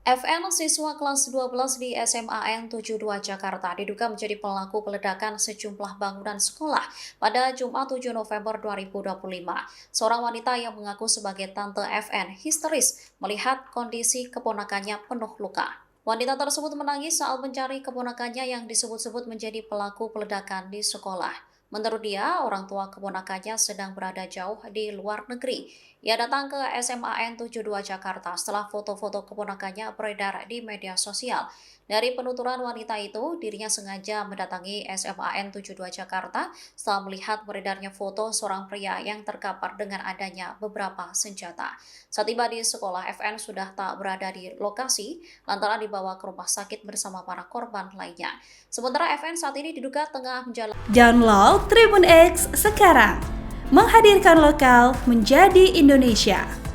FN, siswa kelas 12 di SMAN 72 Jakarta, diduga menjadi pelaku peledakan sejumlah bangunan sekolah pada Jumat 7 November 2025. Seorang wanita yang mengaku sebagai tante FN histeris melihat kondisi keponakannya penuh luka. Wanita tersebut menangis saat mencari keponakannya yang disebut-sebut menjadi pelaku peledakan di sekolah. Menurut dia, orang tua keponakannya sedang berada jauh di luar negeri. Ia datang ke SMAN 72 Jakarta setelah foto-foto keponakannya beredar di media sosial. Dari penuturan wanita itu, dirinya sengaja mendatangi SMAN 72 Jakarta setelah melihat beredarnya foto seorang pria yang terkapar dengan adanya beberapa senjata. Saat tiba di sekolah, FN sudah tak berada di lokasi lantaran dibawa ke rumah sakit bersama para korban lainnya. Sementara FN saat ini diduga tengah menjalani. Download Tribun X sekarang, menghadirkan lokal menjadi Indonesia.